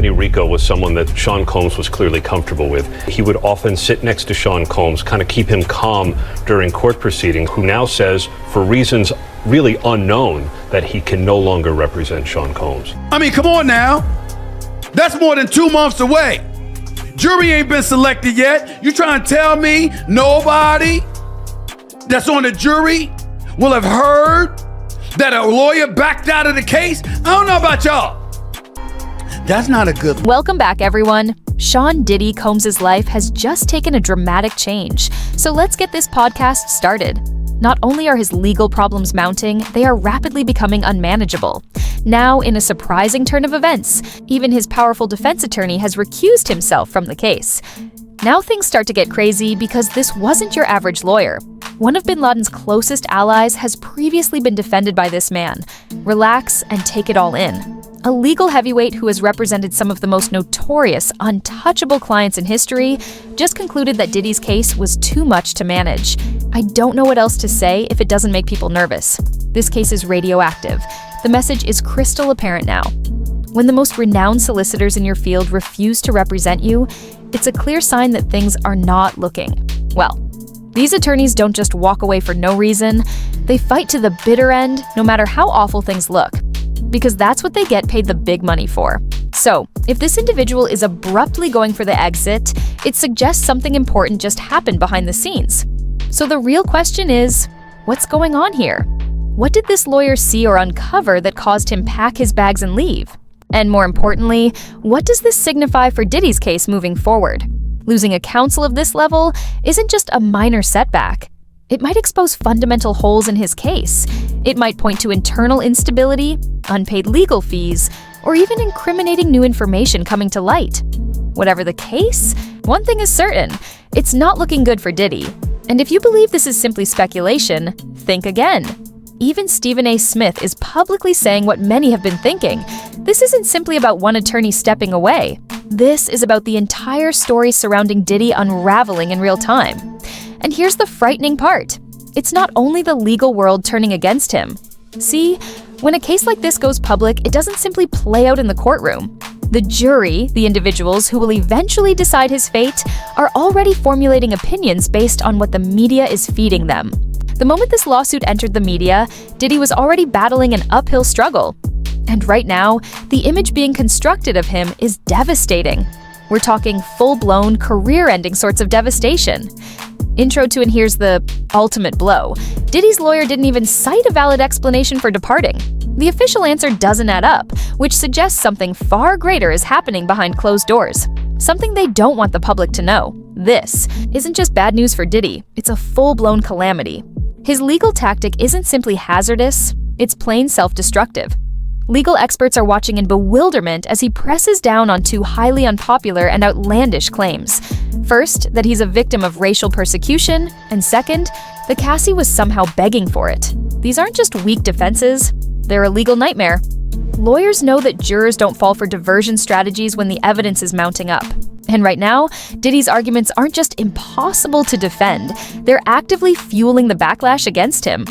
Rico was someone that Sean Combs was clearly comfortable with. He would often sit next to Sean Combs, kind of keep him calm during court proceedings, who now says, for reasons really unknown, that he can no longer represent Sean Combs. I mean, come on now. That's more than 2 months away. Jury ain't been selected yet. You trying to tell me nobody that's on the jury will have heard that a lawyer backed out of the case? I don't know about y'all. That's not a good one. Welcome back, everyone. Sean Diddy Combs' life has just taken a dramatic change. So let's get this podcast started. Not only are his legal problems mounting, they are rapidly becoming unmanageable. Now, in a surprising turn of events, even his powerful defense attorney has recused himself from the case. Now things start to get crazy because this wasn't your average lawyer. One of bin Laden's closest allies has previously been defended by this man. Relax and take it all in. A legal heavyweight who has represented some of the most notorious, untouchable clients in history just concluded that Diddy's case was too much to manage. I don't know what else to say if it doesn't make people nervous. This case is radioactive. The message is crystal apparent now. When the most renowned solicitors in your field refuse to represent you, it's a clear sign that things are not looking well. These attorneys don't just walk away for no reason. They fight to the bitter end, no matter how awful things look. Because that's what they get paid the big money for. So, if this individual is abruptly going for the exit, it suggests something important just happened behind the scenes. So the real question is, what's going on here? What did this lawyer see or uncover that caused him pack his bags and leave? And more importantly, what does this signify for Diddy's case moving forward? Losing a counsel of this level isn't just a minor setback. It might expose fundamental holes in his case. It might point to internal instability, unpaid legal fees, or even incriminating new information coming to light. Whatever the case, one thing is certain, it's not looking good for Diddy. And if you believe this is simply speculation, think again. Even Stephen A. Smith is publicly saying what many have been thinking. This isn't simply about one attorney stepping away. This is about the entire story surrounding Diddy unraveling in real time. And here's the frightening part. It's not only the legal world turning against him. See, when a case like this goes public, it doesn't simply play out in the courtroom. The jury, the individuals who will eventually decide his fate, are already formulating opinions based on what the media is feeding them. The moment this lawsuit entered the media, Diddy was already battling an uphill struggle. And right now, the image being constructed of him is devastating. We're talking full-blown, career-ending sorts of devastation. Intro to and here's the ultimate blow. Diddy's lawyer didn't even cite a valid explanation for departing. The official answer doesn't add up, which suggests something far greater is happening behind closed doors. Something they don't want the public to know. This isn't just bad news for Diddy, it's a full-blown calamity. His legal tactic isn't simply hazardous, it's plain self-destructive. Legal experts are watching in bewilderment as he presses down on two highly unpopular and outlandish claims. First, that he's a victim of racial persecution, and second, that Cassie was somehow begging for it. These aren't just weak defenses, they're a legal nightmare. Lawyers know that jurors don't fall for diversion strategies when the evidence is mounting up. And right now, Diddy's arguments aren't just impossible to defend, they're actively fueling the backlash against him.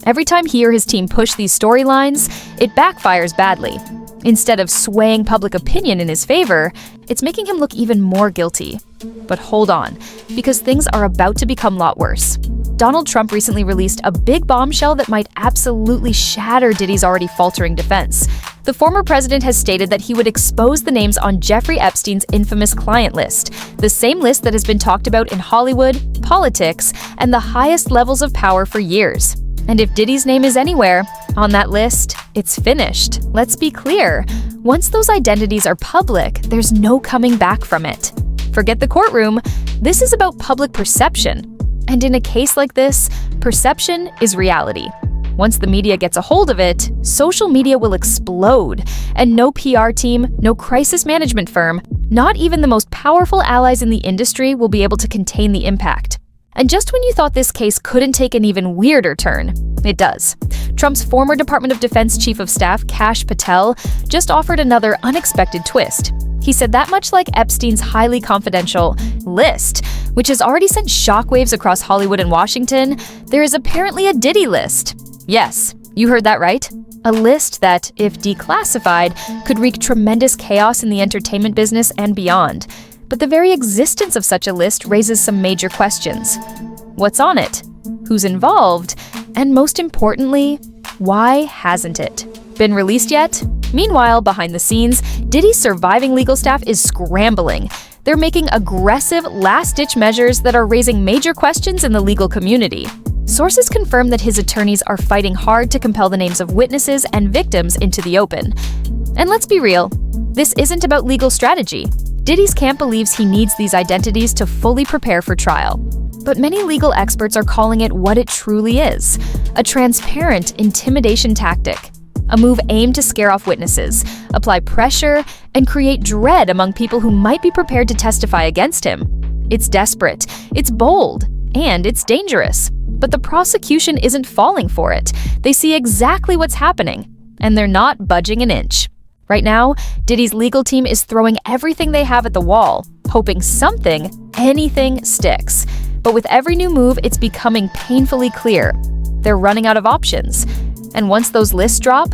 Every time he or his team push these storylines, it backfires badly. Instead of swaying public opinion in his favor, it's making him look even more guilty. But hold on, because things are about to become a lot worse. Donald Trump recently released a big bombshell that might absolutely shatter Diddy's already faltering defense. The former president has stated that he would expose the names on Jeffrey Epstein's infamous client list, the same list that has been talked about in Hollywood, politics, and the highest levels of power for years. And if Diddy's name is anywhere on that list, it's finished. Let's be clear. Once those identities are public, there's no coming back from it. Forget the courtroom. This is about public perception. And in a case like this, perception is reality. Once the media gets a hold of it, social media will explode. And no PR team, no crisis management firm, not even the most powerful allies in the industry will be able to contain the impact. And just when you thought this case couldn't take an even weirder turn, it does. Trump's former Department of Defense Chief of Staff, Kash Patel, just offered another unexpected twist. He said that much like Epstein's highly confidential list, which has already sent shockwaves across Hollywood and Washington, there is apparently a Diddy list. Yes, You heard that right. A list that, if declassified, could wreak tremendous chaos in the entertainment business and beyond. But the very existence of such a list raises some major questions. What's on it? Who's involved? And most importantly, why hasn't it been released yet? Meanwhile, behind the scenes, Diddy's surviving legal staff is scrambling. They're making aggressive, last-ditch measures that are raising major questions in the legal community. Sources confirm that his attorneys are fighting hard to compel the names of witnesses and victims into the open. And let's be real, this isn't about legal strategy. Diddy's camp believes he needs these identities to fully prepare for trial. But many legal experts are calling it what it truly is: a transparent intimidation tactic. A move aimed to scare off witnesses, apply pressure, and create dread among people who might be prepared to testify against him. It's desperate, it's bold, and it's dangerous. But the prosecution isn't falling for it. They see exactly what's happening, and they're not budging an inch. Right now, Diddy's legal team is throwing everything they have at the wall, hoping something, anything, sticks. But with every new move, it's becoming painfully clear. They're running out of options. And once those lists drop,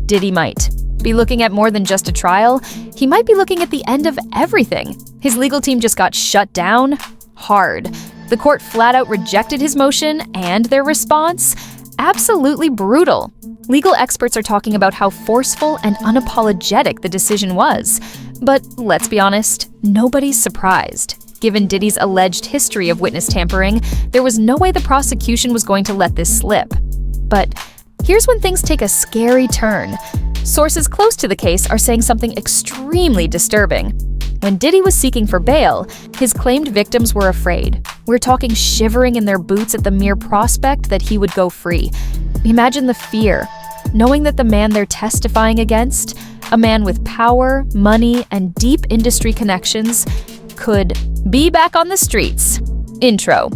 Diddy might be looking at more than just a trial. He might be looking at the end of everything. His legal team just got shut down hard. The court flat out rejected his motion, and their response? Absolutely brutal. Legal experts are talking about how forceful and unapologetic the decision was. But let's be honest, nobody's surprised. Given Diddy's alleged history of witness tampering, there was no way the prosecution was going to let this slip. But here's when things take a scary turn. Sources close to the case are saying something extremely disturbing. When Diddy was seeking for bail, his claimed victims were afraid. We're talking shivering in their boots at the mere prospect that he would go free. Imagine the fear, knowing that the man they're testifying against, a man with power, money, and deep industry connections, could be back on the streets. Intro.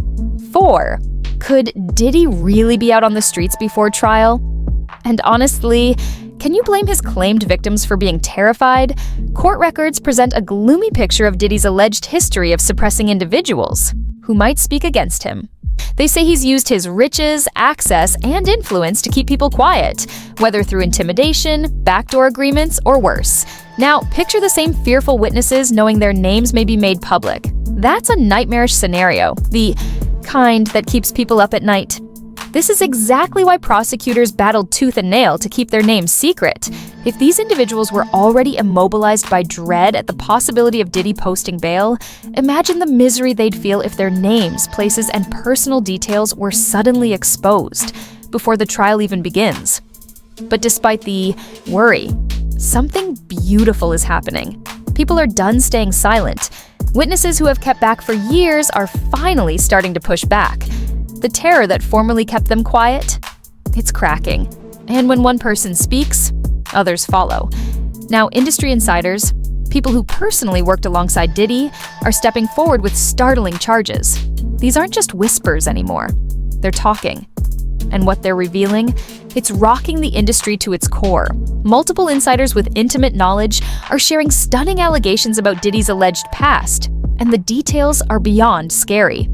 4. Could Diddy really be out on the streets before trial? And honestly, can you blame his claimed victims for being terrified? Court records present a gloomy picture of Diddy's alleged history of suppressing individuals who might speak against him. They say he's used his riches, access, and influence to keep people quiet, whether through intimidation, backdoor agreements, or worse. Now, picture the same fearful witnesses knowing their names may be made public. That's a nightmarish scenario, the kind that keeps people up at night. This is exactly why prosecutors battled tooth and nail to keep their names secret. If these individuals were already immobilized by dread at the possibility of Diddy posting bail, imagine the misery they'd feel if their names, places, and personal details were suddenly exposed before the trial even begins. But despite the worry, something beautiful is happening. People are done staying silent. Witnesses who have kept back for years are finally starting to push back. The terror that formerly kept them quiet, it's cracking. And when one person speaks, others follow. Now, industry insiders, people who personally worked alongside Diddy, are stepping forward with startling charges. These aren't just whispers anymore. They're talking. And what they're revealing? It's rocking the industry to its core. Multiple insiders with intimate knowledge are sharing stunning allegations about Diddy's alleged past, and the details are beyond scary.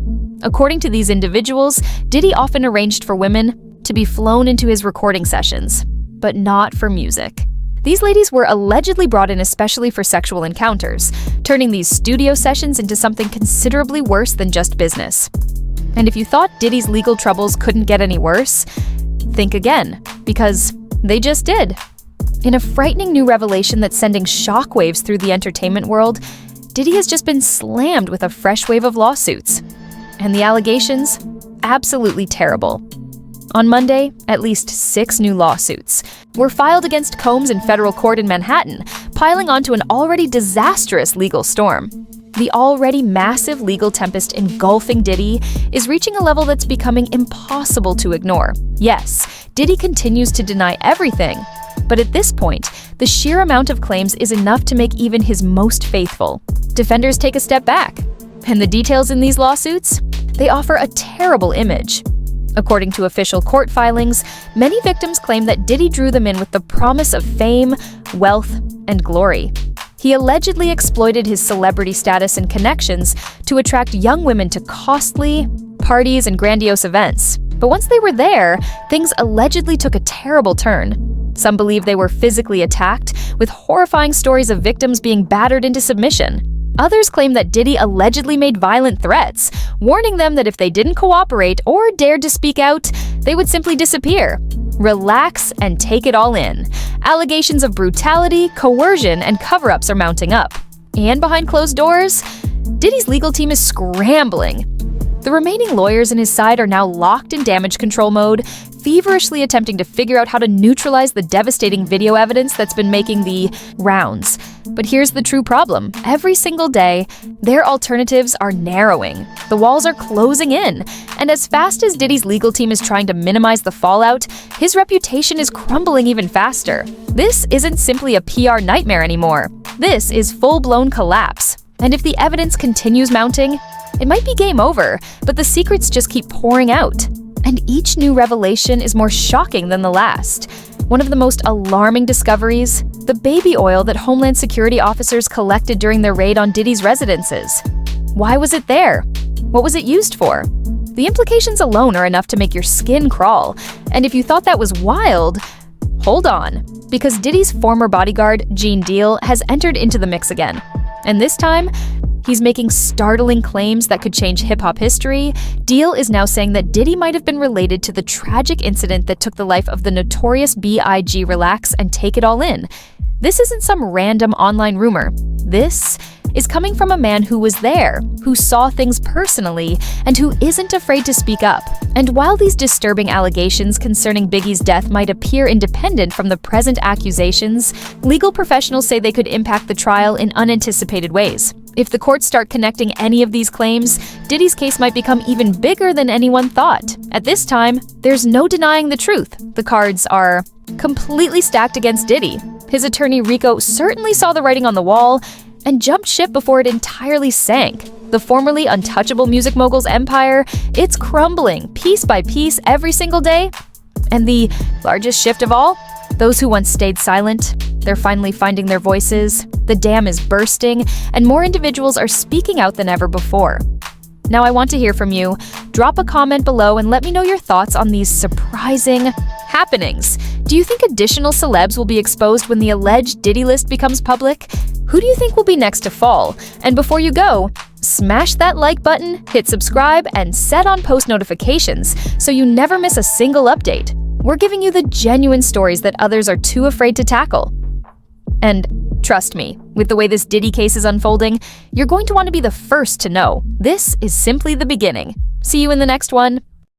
According to these individuals, Diddy often arranged for women to be flown into his recording sessions, but not for music. These ladies were allegedly brought in especially for sexual encounters, turning these studio sessions into something considerably worse than just business. And if you thought Diddy's legal troubles couldn't get any worse, think again, because they just did. In a frightening new revelation that's sending shockwaves through the entertainment world, Diddy has just been slammed with a fresh wave of lawsuits. And the allegations? Absolutely terrible. On Monday, at least 6 new lawsuits were filed against Combs in federal court in Manhattan, piling onto an already disastrous legal storm. The already massive legal tempest engulfing Diddy is reaching a level that's becoming impossible to ignore. Yes, Diddy continues to deny everything, but at this point, the sheer amount of claims is enough to make even his most faithful defenders take a step back. And the details in these lawsuits? They offer a terrible image. According to official court filings, many victims claim that Diddy drew them in with the promise of fame, wealth, and glory. He allegedly exploited his celebrity status and connections to attract young women to costly parties and grandiose events. But once they were there, things allegedly took a terrible turn. Some believe they were physically attacked, with horrifying stories of victims being battered into submission. Others claim that Diddy allegedly made violent threats, warning them that if they didn't cooperate or dared to speak out, they would simply disappear. Relax and take it all in. Allegations of brutality, coercion, and cover-ups are mounting up. And behind closed doors, Diddy's legal team is scrambling. The remaining lawyers in his side are now locked in damage control mode, feverishly attempting to figure out how to neutralize the devastating video evidence that's been making the rounds. But here's the true problem. Every single day, their alternatives are narrowing. The walls are closing in. And as fast as Diddy's legal team is trying to minimize the fallout, his reputation is crumbling even faster. This isn't simply a PR nightmare anymore. This is full-blown collapse. And if the evidence continues mounting, it might be game over, but the secrets just keep pouring out. And each new revelation is more shocking than the last. One of the most alarming discoveries, the baby oil that Homeland Security officers collected during their raid on Diddy's residences. Why was it there? What was it used for? The implications alone are enough to make your skin crawl. And if you thought that was wild, hold on, because Diddy's former bodyguard, Gene Deal, has entered into the mix again. And this time, he's making startling claims that could change hip-hop history. Deal is now saying that Diddy might have been related to the tragic incident that took the life of the notorious B.I.G. Relax and Take It All In. This isn't some random online rumor. This is coming from a man who was there, who saw things personally, and who isn't afraid to speak up. And while these disturbing allegations concerning Biggie's death might appear independent from the present accusations, legal professionals say they could impact the trial in unanticipated ways. If the courts start connecting any of these claims, Diddy's case might become even bigger than anyone thought. At this time, there's no denying the truth. The cards are completely stacked against Diddy. His attorney Rico certainly saw the writing on the wall and jumped ship before it entirely sank. The formerly untouchable music mogul's empire, it's crumbling piece by piece every single day. And the largest shift of all, those who once stayed silent, they're finally finding their voices. The dam is bursting, and more individuals are speaking out than ever before. Now I want to hear from you. Drop a comment below and let me know your thoughts on these surprising happenings. Do you think additional celebs will be exposed when the alleged Diddy list becomes public? Who do you think will be next to fall? And before you go, smash that like button, hit subscribe, and set on post notifications so you never miss a single update. We're giving you the genuine stories that others are too afraid to tackle. And trust me, with the way this Diddy case is unfolding, you're going to want to be the first to know. This is simply the beginning. See you in the next one.